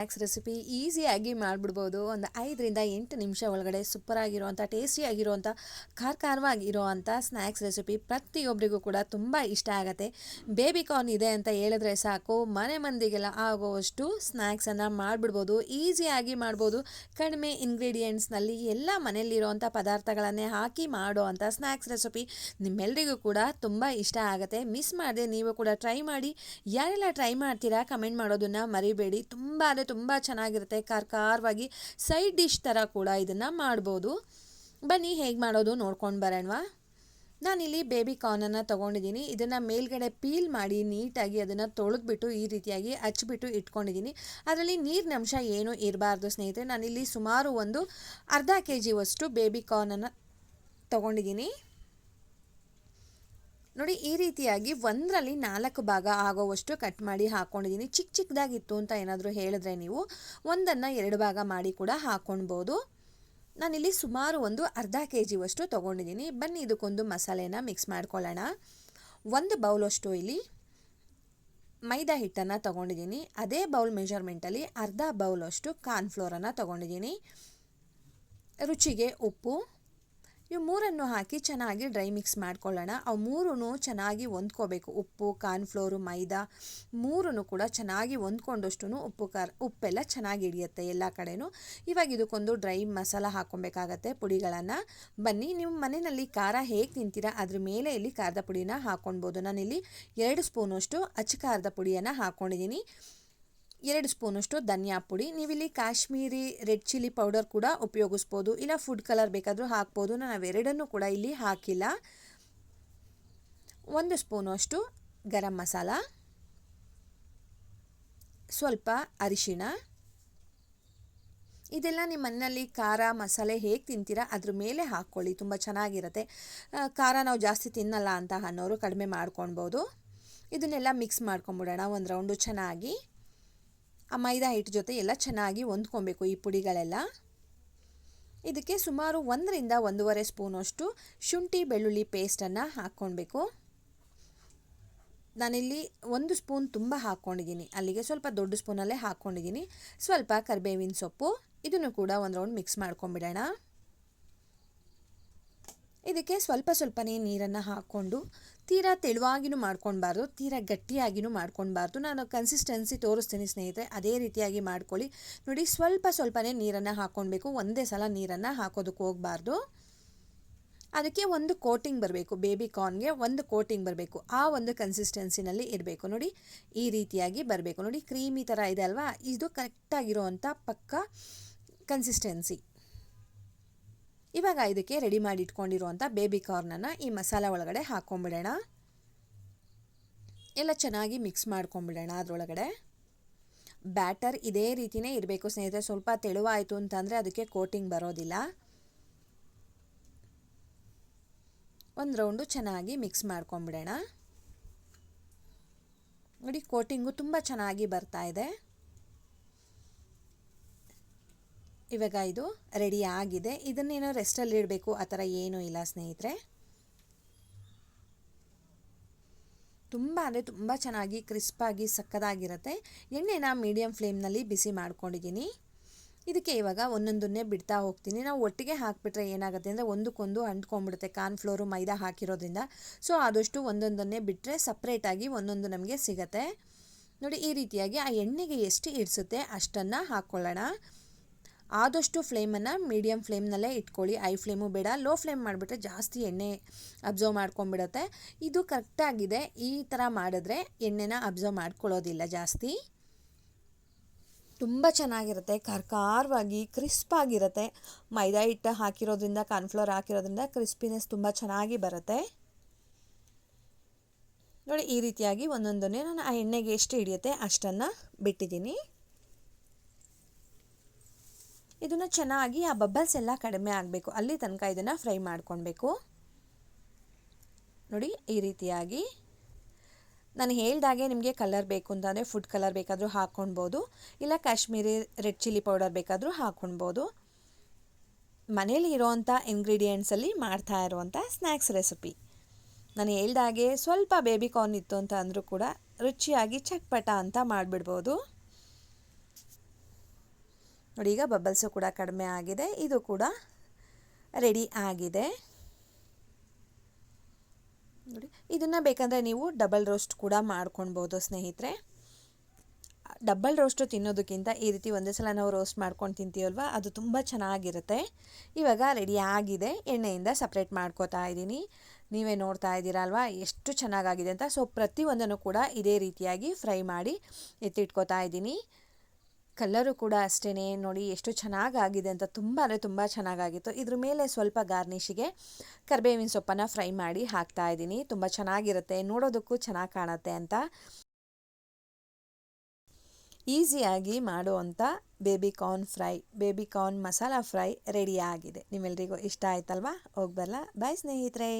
Snacks recipe ಈಸಿಯಾಗಿ ಮಾಡಿಬಿಡ್ಬೋದು. ಒಂದು 5ರಿಂದ 8 ನಿಮಿಷ ಒಳಗಡೆ ಸೂಪರಾಗಿರುವಂಥ ಟೇಸ್ಟಿಯಾಗಿರುವಂಥ ಖಾರವಾಗಿರುವಂಥ ಸ್ನ್ಯಾಕ್ಸ್ ರೆಸಿಪಿ ಪ್ರತಿಯೊಬ್ಬರಿಗೂ ಕೂಡ ತುಂಬ ಇಷ್ಟ ಆಗುತ್ತೆ. ಬೇಬಿ ಕಾರ್ನ್ ಇದೆ ಅಂತ ಹೇಳಿದ್ರೆ ಸಾಕು, ಮನೆ ಮಂದಿಗೆಲ್ಲ ಆಗುವಷ್ಟು ಸ್ನ್ಯಾಕ್ಸನ್ನು ಮಾಡಿಬಿಡ್ಬೋದು. ಈಸಿಯಾಗಿ ಮಾಡ್ಬೋದು. ಕಡಿಮೆ ಇಂಗ್ರೀಡಿಯೆಂಟ್ಸ್ನಲ್ಲಿ ಎಲ್ಲ ಮನೆಯಲ್ಲಿರುವಂಥ ಪದಾರ್ಥಗಳನ್ನೇ ಹಾಕಿ ಮಾಡೋ ಅಂಥ ಸ್ನ್ಯಾಕ್ಸ್ ರೆಸಿಪಿ ನಿಮ್ಮೆಲ್ಲರಿಗೂ ಕೂಡ ತುಂಬ ಇಷ್ಟ ಆಗುತ್ತೆ. ಮಿಸ್ ಮಾಡದೆ ನೀವು ಕೂಡ ಟ್ರೈ ಮಾಡಿ. ಯಾರೆಲ್ಲ ಟ್ರೈ ಮಾಡ್ತೀರಾ ಕಮೆಂಟ್ ಮಾಡೋದನ್ನು ಮರಿಬೇಡಿ. ತುಂಬ ಚೆನ್ನಾಗಿರುತ್ತೆ. ಖಾರವಾಗಿ ಸೈಡ್ ಡಿಶ್ ಥರ ಕೂಡ ಇದನ್ನು ಮಾಡ್ಬೋದು. ಬನ್ನಿ ಹೇಗೆ ಮಾಡೋದು ನೋಡ್ಕೊಂಡು ಬರೋಣವಾ. ನಾನಿಲ್ಲಿ ಬೇಬಿ ಕಾರ್ನನ್ನು ತೊಗೊಂಡಿದ್ದೀನಿ. ಇದನ್ನು ಮೇಲ್ಗಡೆ ಪೀಲ್ ಮಾಡಿ ನೀಟಾಗಿ ಅದನ್ನು ತೊಳೆದ್ಬಿಟ್ಟು ಈ ರೀತಿಯಾಗಿ ಹಚ್ಬಿಟ್ಟು ಇಟ್ಕೊಂಡಿದ್ದೀನಿ. ಅದರಲ್ಲಿ ನೀರಿನ ಅಂಶ ಏನೂ ಇರಬಾರ್ದು ಸ್ನೇಹಿತರೆ. ನಾನಿಲ್ಲಿ ಸುಮಾರು ಒಂದು ಅರ್ಧ kg ಬೇಬಿ ಕಾರ್ನನ್ನು ತೊಗೊಂಡಿದ್ದೀನಿ. ನೋಡಿ, ಈ ರೀತಿಯಾಗಿ 1ರಲ್ಲಿ 4 ಭಾಗ ಆಗೋವಷ್ಟು ಕಟ್ ಮಾಡಿ ಹಾಕ್ಕೊಂಡಿದ್ದೀನಿ. ಚಿಕ್ಕದಾಗಿತ್ತು ಅಂತ ಏನಾದರೂ ಹೇಳಿದ್ರೆ ನೀವು 1ಅನ್ನು 2 ಭಾಗ ಮಾಡಿ ಕೂಡ ಹಾಕ್ಕೊಳ್ಬೋದು. ನಾನಿಲ್ಲಿ ಸುಮಾರು ಒಂದು ಅರ್ಧ kg ತೊಗೊಂಡಿದ್ದೀನಿ. ಬನ್ನಿ ಇದಕ್ಕೊಂದು ಮಸಾಲೆನ ಮಿಕ್ಸ್ ಮಾಡ್ಕೊಳ್ಳೋಣ. 1 ಬೌಲಷ್ಟು ಇಲ್ಲಿ ಮೈದಾ ಹಿಟ್ಟನ್ನು ತೊಗೊಂಡಿದ್ದೀನಿ. ಅದೇ ಬೌಲ್ ಮೆಜರ್ಮೆಂಟಲ್ಲಿ ಅರ್ಧ ಬೌಲಷ್ಟು ಕಾರ್ನ್ಫ್ಲೋರನ್ನು ತೊಗೊಂಡಿದ್ದೀನಿ. ರುಚಿಗೆ ಉಪ್ಪು, ಇವು 3 ಹಾಕಿ ಚೆನ್ನಾಗಿ ಡ್ರೈ ಮಿಕ್ಸ್ ಮಾಡ್ಕೊಳ್ಳೋಣ. ಅವು 3 ಚೆನ್ನಾಗಿ ಹೊಂದ್ಕೋಬೇಕು. ಉಪ್ಪು, ಕಾರ್ನ್ಫ್ಲೋರು, ಮೈದಾ 3 ಕೂಡ ಚೆನ್ನಾಗಿ ಹೊಂದ್ಕೊಂಡಷ್ಟು ಉಪ್ಪೆಲ್ಲ ಚೆನ್ನಾಗಿ ಹಿಡಿಯುತ್ತೆ ಎಲ್ಲ ಕಡೆನೂ. ಇವಾಗ ಇದಕ್ಕೊಂದು ಡ್ರೈ ಮಸಾಲ ಹಾಕ್ಕೊಬೇಕಾಗತ್ತೆ, ಪುಡಿಗಳನ್ನು. ಬನ್ನಿ, ನೀವು ಮನೆಯಲ್ಲಿ ಖಾರ ಹೇಗೆ ತಿಂತೀರಾ ಅದ್ರ ಮೇಲೆ ಇಲ್ಲಿ ಖಾರದ ಪುಡಿನ ಹಾಕ್ಕೊಳ್ಬೋದು. ನಾನಿಲ್ಲಿ 2 ಸ್ಪೂನಷ್ಟು ಅಚ್ಚ ಖಾರದ ಪುಡಿಯನ್ನು ಹಾಕ್ಕೊಂಡಿದ್ದೀನಿ. 2 ಸ್ಪೂನಷ್ಟು ಧನಿಯಾ ಪುಡಿ. ನೀವಿಲ್ಲಿ ಕಾಶ್ಮೀರಿ ರೆಡ್ ಚಿಲ್ಲಿ ಪೌಡರ್ ಕೂಡ ಉಪಯೋಗಿಸ್ಬೋದು, ಇಲ್ಲ ಫುಡ್ ಕಲರ್ ಬೇಕಾದರೂ ಹಾಕ್ಬೋದು. ನಾನು ಅವೆರಡನ್ನೂ ಕೂಡ ಇಲ್ಲಿ ಹಾಕಿಲ್ಲ. 1 ಸ್ಪೂನಷ್ಟು ಗರಂ ಮಸಾಲ, ಸ್ವಲ್ಪ ಅರಿಶಿಣ. ಇದೆಲ್ಲ ನಿಮ್ಮ ಮನೆಯಲ್ಲಿ ಖಾರ ಮಸಾಲೆ ಹೇಗೆ ತಿಂತೀರಾ ಅದ್ರ ಮೇಲೆ ಹಾಕ್ಕೊಳ್ಳಿ, ತುಂಬ ಚೆನ್ನಾಗಿರುತ್ತೆ. ಖಾರ ನಾವು ಜಾಸ್ತಿ ತಿನ್ನಲ್ಲ ಅಂತ ಅನ್ನೋರು ಕಡಿಮೆ ಮಾಡ್ಕೊಳ್ಬೋದು. ಇದನ್ನೆಲ್ಲ ಮಿಕ್ಸ್ ಮಾಡ್ಕೊಂಬಿಡೋಣ ಒಂದು ರೌಂಡು ಚೆನ್ನಾಗಿ. ಆ ಮೈದಾ ಹಿಟ್ಟು ಜೊತೆ ಎಲ್ಲ ಚೆನ್ನಾಗಿ ಹೊಂದ್ಕೊಬೇಕು ಈ ಪುಡಿಗಳೆಲ್ಲ. ಇದಕ್ಕೆ ಸುಮಾರು 1ರಿಂದ 1.5 ಸ್ಪೂನಷ್ಟು ಶುಂಠಿ ಬೆಳ್ಳುಳ್ಳಿ ಪೇಸ್ಟನ್ನು ಹಾಕ್ಕೊಳ್ಬೇಕು. ನಾನಿಲ್ಲಿ 1 ಸ್ಪೂನ್ ತುಂಬ ಹಾಕ್ಕೊಂಡಿದ್ದೀನಿ, ಅಲ್ಲಿಗೆ ಸ್ವಲ್ಪ ದೊಡ್ಡ ಸ್ಪೂನಲ್ಲೇ ಹಾಕ್ಕೊಂಡಿದ್ದೀನಿ. ಸ್ವಲ್ಪ ಕರಿಬೇವಿನ ಸೊಪ್ಪು, ಇದನ್ನು ಕೂಡ ಒಂದು ರೌಂಡ್ ಮಿಕ್ಸ್ ಮಾಡ್ಕೊಂಬಿಡೋಣ. ಇದಕ್ಕೆ ಸ್ವಲ್ಪನೇ ನೀರನ್ನು ಹಾಕ್ಕೊಂಡು, ತೀರಾ ತೆಳುವಾಗಿನೂ ಮಾಡ್ಕೊಳ್ಬಾರ್ದು, ತೀರಾ ಗಟ್ಟಿಯಾಗಿನೂ ಮಾಡ್ಕೊಳ್ಬಾರ್ದು. ನಾನು ಕನ್ಸಿಸ್ಟೆನ್ಸಿ ತೋರಿಸ್ತೀನಿ ಸ್ನೇಹಿತರೆ, ಅದೇ ರೀತಿಯಾಗಿ ಮಾಡ್ಕೊಳ್ಳಿ. ನೋಡಿ, ಸ್ವಲ್ಪನೇ ನೀರನ್ನು ಹಾಕ್ಕೊಳ್ಬೇಕು. ಒಂದೇ ಸಲ ನೀರನ್ನು ಹಾಕೋದಕ್ಕೆ ಹೋಗಬಾರ್ದು. ಅದಕ್ಕೆ ಒಂದು ಕೋಟಿಂಗ್ ಬರಬೇಕು, ಬೇಬಿ ಕಾರ್ನ್ಗೆ ಒಂದು ಕೋಟಿಂಗ್ ಬರಬೇಕು. ಆ ಒಂದು ಕನ್ಸಿಸ್ಟೆನ್ಸಿನಲ್ಲಿ ಇರಬೇಕು. ನೋಡಿ, ಈ ರೀತಿಯಾಗಿ ಬರಬೇಕು. ನೋಡಿ, ಕ್ರೀಮಿ ಥರ ಇದೆ ಅಲ್ವಾ, ಇದು ಕರೆಕ್ಟಾಗಿರೋವಂಥ ಪಕ್ಕ ಕನ್ಸಿಸ್ಟೆನ್ಸಿ. ಇವಾಗ ಇದಕ್ಕೆ ರೆಡಿ ಮಾಡಿ ಇಟ್ಕೊಂಡಿರುವಂಥ ಬೇಬಿ ಕಾರ್ನನ್ನು ಈ ಮಸಾಲ ಒಳಗಡೆ ಹಾಕ್ಕೊಂಬಿಡೋಣ. ಎಲ್ಲ ಚೆನ್ನಾಗಿ ಮಿಕ್ಸ್ ಮಾಡ್ಕೊಂಬಿಡೋಣ. ಅದರೊಳಗಡೆ ಬ್ಯಾಟರ್ ಇದೇ ರೀತಿಯೇ ಇರಬೇಕು ಸ್ನೇಹಿತರೆ. ಸ್ವಲ್ಪ ತೆಳುವಾಯಿತು ಅಂತಂದರೆ ಅದಕ್ಕೆ ಕೋಟಿಂಗ್ ಬರೋದಿಲ್ಲ. ಒಂದು ರೌಂಡು ಚೆನ್ನಾಗಿ ಮಿಕ್ಸ್ ಮಾಡ್ಕೊಂಬಿಡೋಣ. ನೋಡಿ, ಕೋಟಿಂಗು ತುಂಬ ಚೆನ್ನಾಗಿ ಬರ್ತಾ ಇದೆ. ಇವಾಗ ಇದು ರೆಡಿ ಆಗಿದೆ. ಇದನ್ನೇನೋ ರೆಸ್ಟಲ್ಲಿ ಇಡಬೇಕು ಆ ಥರ ಏನೂ ಇಲ್ಲ ಸ್ನೇಹಿತರೆ. ತುಂಬ ಚೆನ್ನಾಗಿ ಕ್ರಿಸ್ಪಾಗಿ ಸಕ್ಕದಾಗಿರುತ್ತೆ. ಎಣ್ಣೆನ ಮೀಡಿಯಮ್ ಫ್ಲೇಮ್ನಲ್ಲಿ ಬಿಸಿ ಮಾಡ್ಕೊಂಡಿದ್ದೀನಿ. ಇದಕ್ಕೆ ಇವಾಗ ಒಂದೊಂದನ್ನೇ ಬಿಡ್ತಾ ಹೋಗ್ತೀನಿ. ನಾವು ಒಟ್ಟಿಗೆ ಹಾಕಿಬಿಟ್ರೆ ಏನಾಗುತ್ತೆ ಅಂದರೆ ಒಂದಕ್ಕೊಂದು ಅಂಟ್ಕೊಂಡ್ಬಿಡುತ್ತೆ, ಕಾರ್ನ್ಫ್ಲೋರು ಮೈದಾ ಹಾಕಿರೋದ್ರಿಂದ. ಸೊ ಆದಷ್ಟು ಒಂದೊಂದನ್ನೇ ಬಿಟ್ಟರೆ ಸಪ್ರೇಟಾಗಿ ಒಂದೊಂದು ನಮಗೆ ಸಿಗುತ್ತೆ. ನೋಡಿ, ಈ ರೀತಿಯಾಗಿ ಆ ಎಣ್ಣೆಗೆ ಎಷ್ಟು ಇಡಿಸುತ್ತೆ ಅಷ್ಟನ್ನು ಹಾಕ್ಕೊಳ್ಳೋಣ. ಆದಷ್ಟು ಫ್ಲೇಮನ್ನು ಮೀಡಿಯಮ್ ಫ್ಲೇಮ್ನಲ್ಲೇ ಇಟ್ಕೊಳ್ಳಿ, ಐ ಫ್ಲೇಮು ಬೇಡ. ಲೋ ಫ್ಲೇಮ್ ಮಾಡಿಬಿಟ್ರೆ ಜಾಸ್ತಿ ಎಣ್ಣೆ ಅಬ್ಸರ್ವ್ ಮಾಡ್ಕೊಂಬಿಡುತ್ತೆ. ಇದು ಕರೆಕ್ಟಾಗಿದೆ. ಈ ಥರ ಮಾಡಿದ್ರೆ ಎಣ್ಣೆನ ಅಬ್ಸರ್ವ್ ಮಾಡ್ಕೊಳ್ಳೋದಿಲ್ಲ ಜಾಸ್ತಿ. ತುಂಬ ಚೆನ್ನಾಗಿರುತ್ತೆ, ಖಾರವಾಗಿ ಕ್ರಿಸ್ಪಾಗಿರುತ್ತೆ. ಮೈದಾ ಹಿಟ್ಟು ಹಾಕಿರೋದ್ರಿಂದ, ಕಾರ್ನ್ಫ್ಲೋರ್ ಹಾಕಿರೋದ್ರಿಂದ ಕ್ರಿಸ್ಪಿನೆಸ್ ತುಂಬ ಚೆನ್ನಾಗಿ ಬರುತ್ತೆ. ನೋಡಿ, ಈ ರೀತಿಯಾಗಿ ಒಂದೊಂದನ್ನೇ ನಾನು ಆ ಎಣ್ಣೆಗೆ ಎಷ್ಟು ಹಿಡಿಯುತ್ತೆ ಅಷ್ಟನ್ನು ಬಿಟ್ಟಿದ್ದೀನಿ. ಇದನ್ನು ಚೆನ್ನಾಗಿ ಆ ಬಬಲ್ಸ್ ಎಲ್ಲ ಕಡಿಮೆ ಆಗಬೇಕು, ಅಲ್ಲಿ ತನಕ ಇದನ್ನು ಫ್ರೈ ಮಾಡ್ಕೊಳ್ಬೇಕು. ನೋಡಿ, ಈ ರೀತಿಯಾಗಿ ನಾನು ಹೇಳ್ದಾಗೆ ನಿಮಗೆ ಕಲರ್ ಬೇಕು ಅಂತಂದರೆ ಫುಡ್ ಕಲರ್ ಬೇಕಾದರೂ ಹಾಕ್ಕೊಳ್ಬೋದು, ಇಲ್ಲ ಕಾಶ್ಮೀರಿ ರೆಡ್ ಚಿಲ್ಲಿ ಪೌಡರ್ ಬೇಕಾದರೂ ಹಾಕ್ಕೊಳ್ಬೋದು. ಮನೇಲಿ ಇರೋವಂಥ ಇಂಗ್ರೀಡಿಯೆಂಟ್ಸಲ್ಲಿ ಮಾಡ್ತಾ ಇರುವಂಥ ಸ್ನ್ಯಾಕ್ಸ್ ರೆಸಿಪಿ. ನಾನು ಹೇಳ್ದಾಗೆ ಸ್ವಲ್ಪ ಬೇಬಿ ಕಾರ್ನ್ ಇತ್ತು ಅಂತ ಅಂದರೂ ಕೂಡ ರುಚಿಯಾಗಿ ಚಟ್ಪಟ ಅಂತ ಮಾಡಿಬಿಡ್ಬೋದು. ನೋಡಿ ಈಗ ಬಬಲ್ಸು ಕೂಡ ಕಡಿಮೆ ಆಗಿದೆ, ಇದು ಕೂಡ ರೆಡಿ ಆಗಿದೆ ನೋಡಿ. ಇದನ್ನು ಬೇಕಂದರೆ ನೀವು ಡಬಲ್ ರೋಸ್ಟ್ ಕೂಡ ಮಾಡ್ಕೊಳ್ಬೋದು ಸ್ನೇಹಿತರೆ. ಡಬಲ್ ರೋಸ್ಟು ತಿನ್ನೋದಕ್ಕಿಂತ ಈ ರೀತಿ ಒಂದೇ ಸಲ ನಾವು ರೋಸ್ಟ್ ಮಾಡ್ಕೊಂಡು ತಿಂತೀವಲ್ವ, ಅದು ತುಂಬ ಚೆನ್ನಾಗಿರುತ್ತೆ. ಇವಾಗ ರೆಡಿ ಆಗಿದೆ, ಎಣ್ಣೆಯಿಂದ ಸಪ್ರೇಟ್ ಮಾಡ್ಕೋತಾ ಇದ್ದೀನಿ. ನೀವೇ ನೋಡ್ತಾ ಇದ್ದೀರಾ ಅಲ್ವಾ ಎಷ್ಟು ಚೆನ್ನಾಗಾಗಿದೆ ಅಂತ. ಸೊ ಪ್ರತಿಯೊಂದನ್ನು ಕೂಡ ಇದೇ ರೀತಿಯಾಗಿ ಫ್ರೈ ಮಾಡಿ ಎತ್ತಿಟ್ಕೋತಾ ಇದ್ದೀನಿ. ಕಲ್ಲರು ಕೂಡ ಅಷ್ಟೇ ನೋಡಿ ಎಷ್ಟು ಚೆನ್ನಾಗಾಗಿದೆ ಅಂತ, ತುಂಬ ಅಂದರೆ ತುಂಬ ಚೆನ್ನಾಗಾಗಿತ್ತು. ಇದ್ರ ಮೇಲೆ ಸ್ವಲ್ಪ ಗಾರ್ನಿಷಿಗೆ ಕರಿಬೇವಿನ ಸೊಪ್ಪನ್ನು ಫ್ರೈ ಮಾಡಿ ಹಾಕ್ತಾ ಇದ್ದೀನಿ. ತುಂಬ ಚೆನ್ನಾಗಿರುತ್ತೆ, ನೋಡೋದಕ್ಕೂ ಚೆನ್ನಾಗಿ ಕಾಣುತ್ತೆ ಅಂತ. ಈಸಿಯಾಗಿ ಮಾಡುವಂಥ baby corn masala fry ready ಆಗಿದೆ. ನಿಮ್ಮೆಲ್ರಿಗೂ ಇಷ್ಟ ಆಯ್ತಲ್ವಾ? ಹೋಗಿ ಬರಲಾ? ಬಾಯ್ ಸ್ನೇಹಿತರೆ.